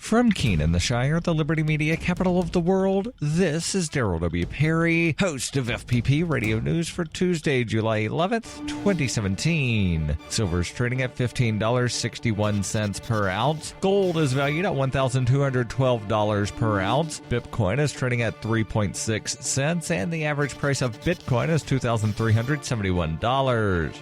From Keene in the Shire, the Liberty Media capital of the world, this is Daryl W. Perry, host of FPP Radio News for Tuesday, July 11th, 2017. Silver is trading at $15.61 per ounce. Gold is valued at $1,212 per ounce. Bitcoin is trading at 3.6 cents, and the average price of Bitcoin is $2,371.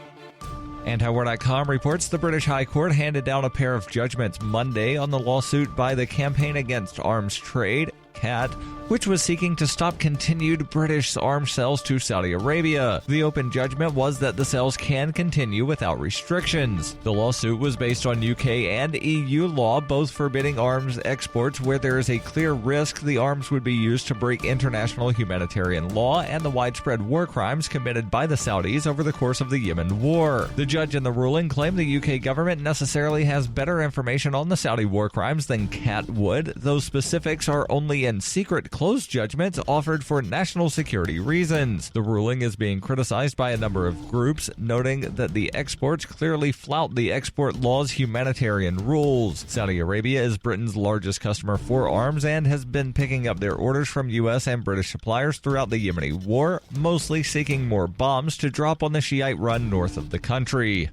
Antiwar.com reports the British High Court handed down a pair of judgments Monday on the lawsuit by the Campaign Against Arms Trade, CAT, which was seeking to stop continued British arms sales to Saudi Arabia. The open judgment was that the sales can continue without restrictions. The lawsuit was based on UK and EU law, both forbidding arms exports where there is a clear risk the arms would be used to break international humanitarian law and the widespread war crimes committed by the Saudis over the course of the Yemen war. The judge in the ruling claimed the UK government necessarily has better information on the Saudi war crimes than CAT would, though specifics are only in secret closed judgments offered for national security reasons. The ruling is being criticized by a number of groups, noting that the exports clearly flout the export law's humanitarian rules. Saudi Arabia is Britain's largest customer for arms and has been picking up their orders from U.S. and British suppliers throughout the Yemeni war, mostly seeking more bombs to drop on the Shiite run north of the country.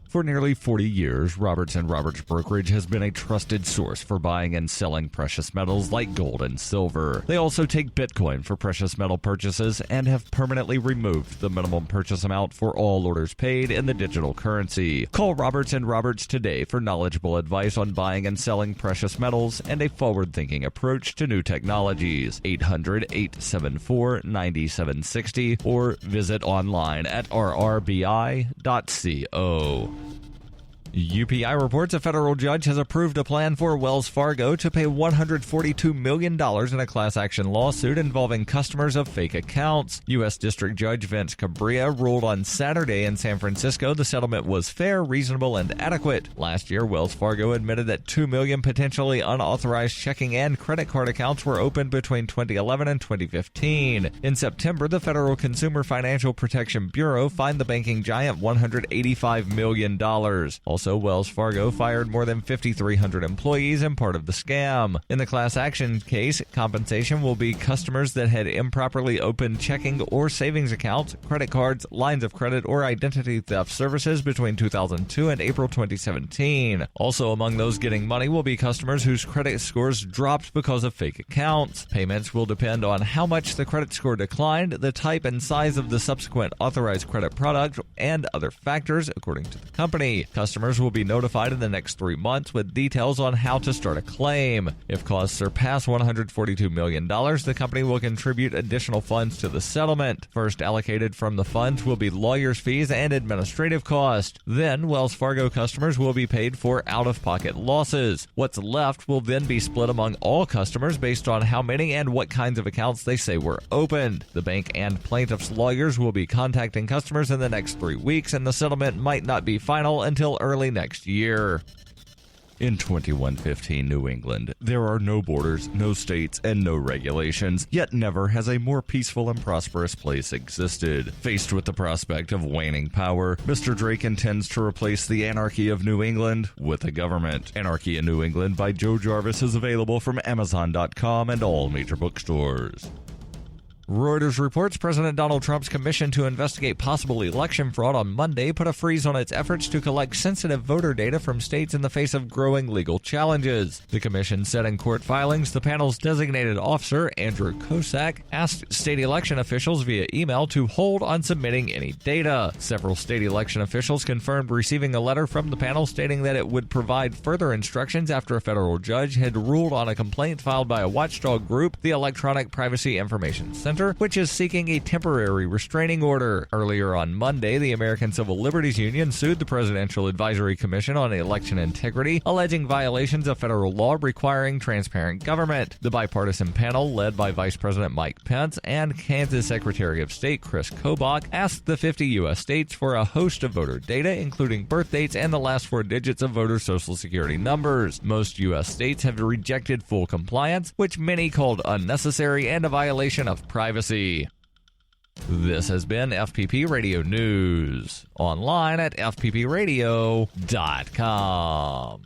For nearly 40 years, Roberts & Roberts Brokerage has been a trusted source for buying and selling precious metals like gold and silver. They also take Bitcoin for precious metal purchases and have permanently removed the minimum purchase amount for all orders paid in the digital currency. Call Roberts & Roberts today for knowledgeable advice on buying and selling precious metals and a forward-thinking approach to new technologies. 800-874-9760 or visit online at rrbi.co. UPI reports a federal judge has approved a plan for Wells Fargo to pay $142 million in a class action lawsuit involving customers of fake accounts. U.S. District Judge Vince Cabrera ruled on Saturday in San Francisco the settlement was fair, reasonable, and adequate. Last year, Wells Fargo admitted that 2 million potentially unauthorized checking and credit card accounts were opened between 2011 and 2015. In September, the Federal Consumer Financial Protection Bureau fined the banking giant $185 million. Also, Wells Fargo fired more than 5,300 employees in part of the scam. In the class action case, compensation will be customers that had improperly opened checking or savings accounts, credit cards, lines of credit, or identity theft services between 2002 and April 2017. Also among those getting money will be customers whose credit scores dropped because of fake accounts. Payments will depend on how much the credit score declined, the type and size of the subsequent authorized credit product, and other factors, according to the company. Customers will be notified in the next 3 months with details on how to start a claim. If costs surpass $142 million, the company will contribute additional funds to the settlement. First allocated from the funds will be lawyers' fees and administrative costs. Then, Wells Fargo customers will be paid for out-of-pocket losses. What's left will then be split among all customers based on how many and what kinds of accounts they say were opened. The bank and plaintiff's lawyers will be contacting customers in the next 3 weeks, and the settlement might not be final until early next year. In 2115 New England, there are no borders, no states, and no regulations, yet never has a more peaceful and prosperous place existed. Faced with the prospect of waning power, Mr. Drake intends to replace the anarchy of New England with a government. Anarchy in New England by Joe Jarvis is available from Amazon.com and all major bookstores. Reuters reports President Donald Trump's commission to investigate possible election fraud on Monday put a freeze on its efforts to collect sensitive voter data from states in the face of growing legal challenges. The commission said in court filings the panel's designated officer, Andrew Kosak, asked state election officials via email to hold on submitting any data. Several state election officials confirmed receiving a letter from the panel stating that it would provide further instructions after a federal judge had ruled on a complaint filed by a watchdog group, the Electronic Privacy Information Center, which is seeking a temporary restraining order. Earlier on Monday, the American Civil Liberties Union sued the Presidential Advisory Commission on Election Integrity, alleging violations of federal law requiring transparent government. The bipartisan panel, led by Vice President Mike Pence and Kansas Secretary of State Chris Kobach, asked the 50 U.S. states for a host of voter data, including birth dates and the last 4 digits of voter Social Security numbers. Most U.S. states have rejected full compliance, which many called unnecessary and a violation of privacy. This has been FPP Radio News, online at fppradio.com.